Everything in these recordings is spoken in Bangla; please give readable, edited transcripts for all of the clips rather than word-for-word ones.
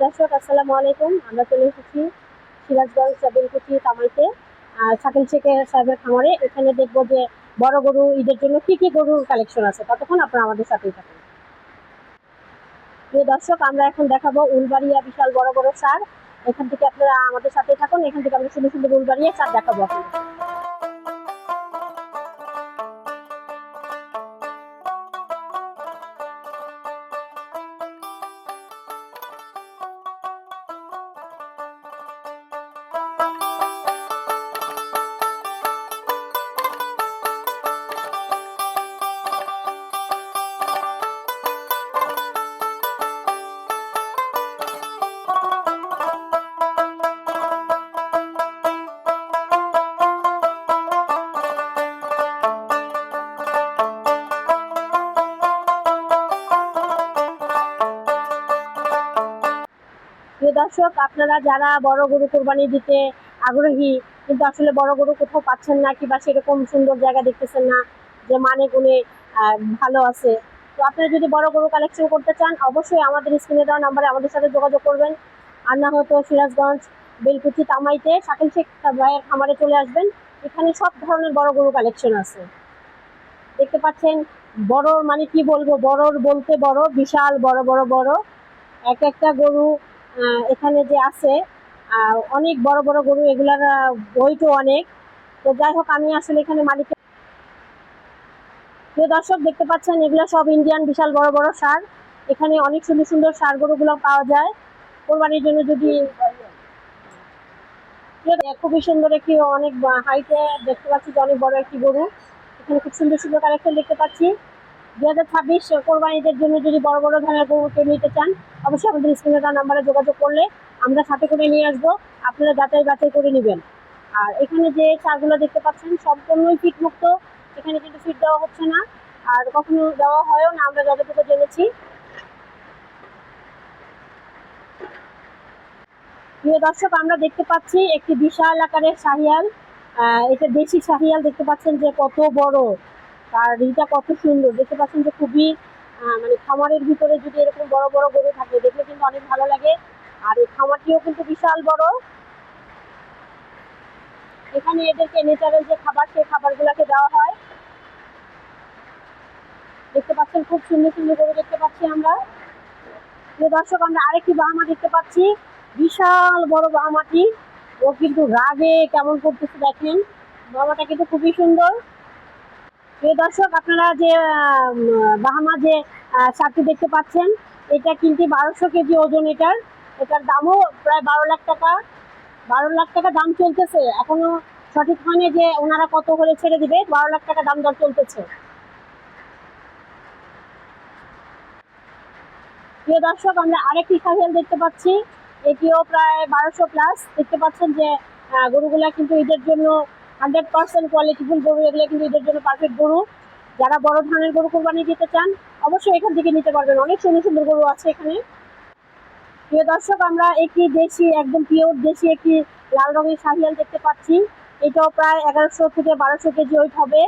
দর্শক আসসালামু আলাইকুম। আমরা চলে এসেছি সিরাজগঞ্জ বেলকুচি তামাইতে শাকিল শেখের সাহেবের খামারে। এখানে দেখবো যে বড় গরু ঈদের জন্য কি কি গরুর কালেকশন আছে। ততক্ষণ আপনারা আমাদের সাথেই থাকুন। প্রিয় দর্শক, আমরা এখন দেখাবো উলবাড়িয়া বিশাল বড় বড় সার। এখান থেকে আপনারা আমাদের সাথেই থাকুন। এখান থেকে আমরা সুন্দর সুন্দর উলবাড়িয়া সার দেখাবো আপনাদের। প্রিয় দর্শক, আপনারা যারা বড় গরু কোরবানি দিতে আগ্রহী কিন্তু আসলে বড় গরু কোথাও পাচ্ছেন না কিংবা সেরকম সুন্দর জায়গা দেখতেছেন না যে মানে গুণে ভালো আছে, তো আপনারা যদি বড় গরু কালেকশন করতে চান অবশ্যই আমাদের স্ক্রিনে দেওয়া নাম্বারে আমাদের সাথে যোগাযোগ করবেন। আর না হয়তো সিরাজগঞ্জ বেলকুচি তামাইতে শাকিল শেখ ভাইয়ের খামারে চলে আসবেন। এখানে সব ধরনের বড় গরু কালেকশন আছে। দেখতে পাচ্ছেন বড় মানে কি বলবো, বড়র বলতে বড়, বিশাল বড় বড় বড় এক একটা গরু এখানে যে আছে অনেক বড় বড় গরু, এগুলার ওয়েটও অনেক। তো যাই হোক, আমি আসলে এখানে মালিক। প্রিয় দর্শক, দেখতে পাচ্ছেন এগুলো সব ইন্ডিয়ান বিশাল বড় বড় সার। এখানে অনেক সুন্দর সুন্দর সার গরুগুলো পাওয়া যায় কোরবানির জন্য। যদি খুবই সুন্দর একটি অনেক হাইটে দেখতে পাচ্ছি যে অনেক বড় একটি গরু। এখানে খুব সুন্দর সুন্দর কালেকশন দেখতে পাচ্ছি। 2026 কোরবানিদের জন্য যদি বড় বড় ধরনের গরু কেউ নিতে চান অবশ্যই আমাদের স্ক্রিনে দেওয়া নাম্বারে যোগাযোগ করলে আমরা সাথে করে নিয়ে আসবো। আপনারা যাচাই বাছাই করে নেবেন। আর এখানে যে চারগুলো দেখতে পাচ্ছেন সম্পূর্ণই ফিট মুক্ত। এখানে কিন্তু ফিট দেওয়া হচ্ছে না, আর কখনো দেওয়া হয়ও না আমরা যতটুকু জেনেছি। প্রিয় দর্শক, আমরা দেখতে পাচ্ছি একটি বিশাল আকারের শাহিয়াল। এটা দেশি শাহিয়াল। দেখতে পাচ্ছেন যে কত বড়, আর এটা কত সুন্দর। দেখতে পাচ্ছেন যে খুবই মানে খামারের ভিতরে যদি এরকম বড় বড় গরু থাকে দেখলে কিন্তু অনেক ভালো লাগে। আর এই খামারটিও কিন্তু বিশাল বড়। এখানে এদেরকে ন্যাচারাল যে খাবার সেই খাবারগুলোকে দেওয়া হয়। দেখতে পাচ্ছেন খুব সুন্দর সুন্দর গরু দেখতে পাচ্ছি আমরা। প্রিয় দর্শক, আমরা আরেকটি বাহামা দেখতে পাচ্ছি, বিশাল বড় বাহামাটি। ও কিন্তু রাগে কেমন করতেছে দেখেন। বাহামাটা কিন্তু খুবই সুন্দর। প্রিয় দর্শক, আপনারা যে বাহামা যে শার্টটি দেখতে পাচ্ছেন এটা কিন্তু 1200 কেজি ওজন। এটার দামও প্রায় 12 লাখ টাকা। 12 লাখ টাকা দাম চলতেছে। এখনো সঠিক হয়নি যে ওনারা কত করে ছেড়ে দিবে। 12 লাখ টাকা দাম দর চলতেছে। প্রিয় দর্শক, আমরা আরেকটি শাহিয়াল দেখতে পাচ্ছি, এটিও প্রায় 1200 প্লাস। দেখতে পাচ্ছেন যে গরুগুলা কিন্তু ঈদের জন্য 100% কোয়ালিটিফুল গরু। এগুলো কিন্তু ঈদের জন্য পারফেক্ট গরু। যারা বড় ধরনের গরু কোরবানি দিতে চান অবশ্যই এখান থেকে নিতে পারবেন। অনেক সুন্দর সুন্দর গরু আছে এখানে। প্রিয় দর্শক, আমরা একটি দেশি একদম পিওর দেশি একটি লাল রঙের শাহিয়াল দেখতে পাচ্ছি। এটাও প্রায় 1100 থেকে 1200 কেজি ওয়েট হবে।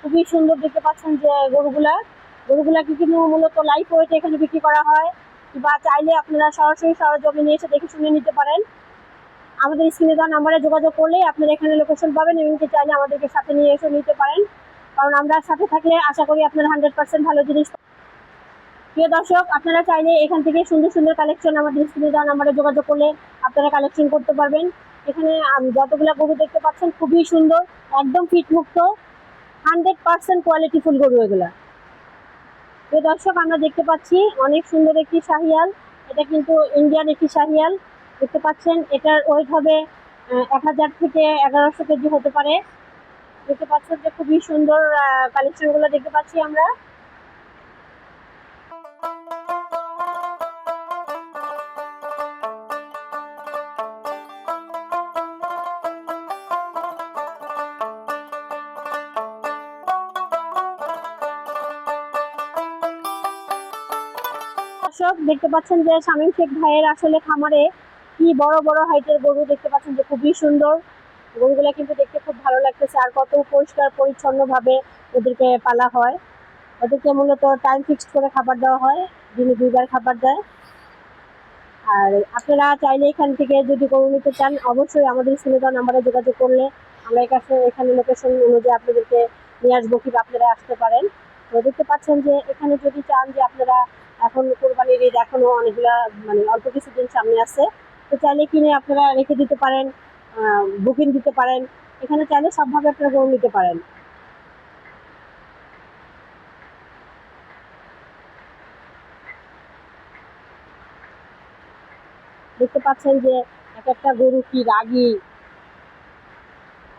খুবই সুন্দর। দেখতে পাচ্ছেন যে গরুগুলা কিন্তু মূলত লাইফ ওয়েটে এখানে বিক্রি করা হয়, বা চাইলে আপনারা সরাসরি সরজমিনে এসে দেখে শুনে নিতে পারেন। আমাদের স্ক্রিনে দেওয়া নাম্বারে যোগাযোগ করলে আপনারা এখানে লোকেশন পাবেন এবং চাইলে আমাদেরকে সাথে নিয়ে এসে নিতে পারেন, কারণ আমরা সাথে থাকলে আশা করি আপনারা 100% ভালো জিনিস। প্রিয় দর্শক, আপনারা চাইলে এখান থেকে সুন্দর সুন্দর কালেকশন আমাদের স্ক্রিনে দেওয়া নাম্বারে যোগাযোগ করলে আপনারা কালেকশন করতে পারবেন। এখানে যতগুলো গরু দেখতে পাচ্ছেন খুবই সুন্দর, একদম ফিট মুক্ত, 100% কোয়ালিটিফুল গরু এগুলা। প্রিয় দর্শক, আমরা দেখতে পাচ্ছি অনেক সুন্দর একটি শাহিয়াল। এটা কিন্তু ইন্ডিয়ান একটি শাহিয়াল। দেখতে পাচ্ছেন এটার ওয়েট হবে 1000 থেকে 1100 কেজি হতে পারে। দেখতে পাচ্ছেন যে খুবই সুন্দর কালেকশনগুলো দেখতে পাচ্ছি আমরা। দর্শক, দেখতে পাচ্ছেন যে শামীম শেখ ভাইয়ের আসলে খামারে কি বড় বড় হাইটের গরু। দেখতে পাচ্ছেন যে খুবই সুন্দর গরুগুলা, কিন্তু দেখতে খুব ভালো লাগতেছে। আর কত পরিষ্কার পরিচ্ছন্ন ভাবে ওদেরকে পালা হয়। ওদেরকে মূলত টাইম ফিক্সড করে খাবার দেওয়া হয়, দিনে 2 বার খাবার দেয়। আর আপনারা চাইলে এখান থেকে যদি গরু নিতে চান অবশ্যই আমাদের স্ক্রিনে দেওয়া নাম্বারে যোগাযোগ করলে আমরা এখানে লোকেশন অনুযায়ী আপনাদেরকে নিয়ে আসবো, কিংবা আপনারা আসতে পারেন। তো দেখতে পাচ্ছেন যে এখানে যদি চান যে আপনারা এখন কোরবানির ঈদ এখনো অনেকগুলা মানে অল্প কিছুদিন সামনে আছে, তো চাইলে কিনে আপনারা রেখে দিতে পারেন, বুকিং দিতে পারেন। এখানে চাইলে সবভাবে আপনারা গরু নিতে পারেন। দেখতে পাচ্ছেন যে এক একটা গরু কি রাগী,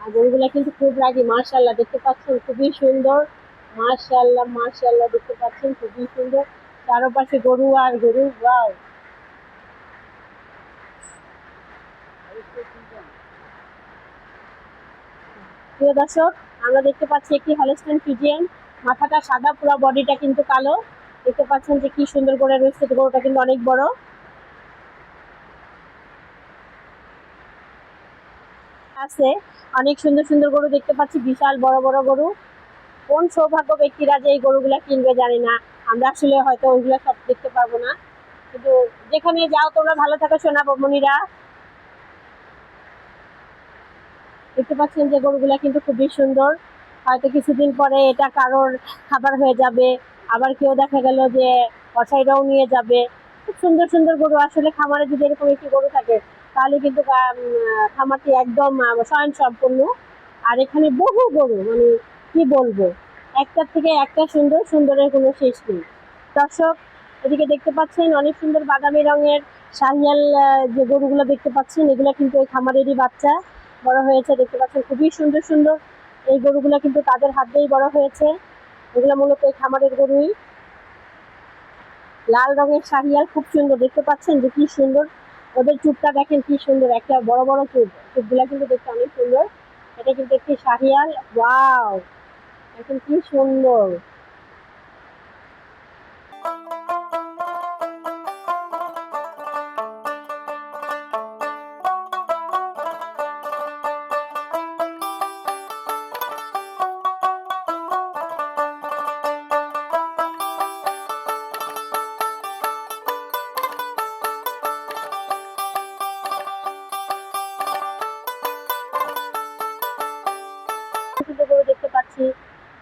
আর গরুগুলা কিন্তু খুব রাগী। মাশাআল্লাহ দেখতে পাচ্ছেন খুবই সুন্দর, মাশাআল্লাহ মাশাআল্লাহ দেখতে পাচ্ছেন খুবই সুন্দর। চারপাশে গরু আর গরু, ওয়াও। প্রিয় দর্শক, আমরা দেখতে পাচ্ছি একটি হলস্টাইন ফ্রিজিয়ান, মাথাটা সাদা, পুরো বডিটা কিন্তু কালো। দেখতে পাচ্ছেন যে কি সুন্দর করে রয়েছে, গরুটা কিন্তু অনেক বড় আছে। অনেক সুন্দর সুন্দর গরু দেখতে পাচ্ছি, বিশাল বড় বড় গরু। কোন সৌভাগ্য ব্যক্তিরা যে এই গরুগুলা কিনবে জানি না, আমরা আসলে হয়তো ওইগুলা সব দেখতে পারবো না, কিন্তু যেখানে যাও তোমরা ভালো থাকো সোনা বমনিরা। দেখতে পাচ্ছেন যে গরুগুলা কিন্তু খুবই সুন্দর। হয়তো কিছুদিন পরে এটা কারোর খাবার হয়ে যাবে, আবার কেউ দেখা গেল যে কসাইরাও নিয়ে যাবে। খুব সুন্দর সুন্দর গরু। আসলে খামারে যদি এরকম একটি গরু থাকে তাহলে কিন্তু খামারটি একদম স্বয়ং সম্পূর্ণ। আর এখানে বহু গরু, মানে কি বলবো, একটার থেকে একটা সুন্দর, সুন্দরের কোনো শেষ নেই। দর্শক, এদিকে দেখতে পাচ্ছেন অনেক সুন্দর বাদামি রঙের শাহিয়াল যে গরুগুলো দেখতে পাচ্ছেন, এগুলো কিন্তু এই খামারেরই বাচ্চা, বড় হয়েছে। দেখতে পাচ্ছেন খুবই সুন্দর সুন্দর এই গরুগুলো কিন্তু তাদের হাত দিয়েই বড় হয়েছে। এগুলো মূলত এই খামারের গরুই। লাল রঙের শাহিয়াল খুব সুন্দর, দেখতে পাচ্ছেন যে কি সুন্দর। ওদের চুপটা দেখেন কি সুন্দর, একটা বড় বড় চুপ, চুপগুলা কিন্তু দেখতে অনেক সুন্দর। এটা কিন্তু একটি শাহিয়াল, ওয়াও, এখন কি সুন্দর। গরু দেখতে পাচ্ছি,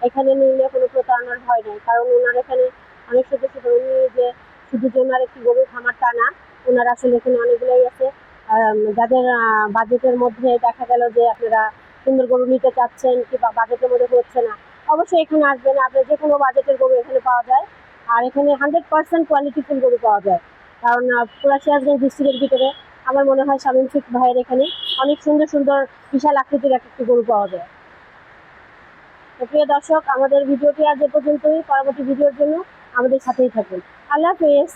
এখানে নিলে কোনো প্রতারণার ভয় নেই, কারণ ওনার এখানে অনেক সদস্য, উনি যে শুধু যে ওনার একটি গরুর খামার তা না, ওনার আসলে এখানে অনেকগুলোই আছে। যাদের বাজেটের মধ্যে দেখা গেল যে আপনারা সুন্দর গরু নিতে চাচ্ছেন কিংবা বাজেটের মধ্যে হচ্ছে না, অবশ্যই এখানে আসবেন। আপনার যে কোনো বাজেটের গরু এখানে পাওয়া যায়। আর এখানে 100% কোয়ালিটিফুল গরু পাওয়া যায়, কারণ পুরা সিরাজগঞ্জ ডিস্ট্রিক্টের ভিতরে আমার মনে হয় শামীম শেখ ভাইয়ের এখানে অনেক সুন্দর সুন্দর বিশাল আকৃতির একটি গরু পাওয়া যায়। তো প্রিয় দর্শক, আমাদের ভিডিওটি আজ এ পর্যন্তই। পরবর্তী ভিডিওর জন্য আমাদের সাথেই থাকুন। আল্লাহ হাফেজ।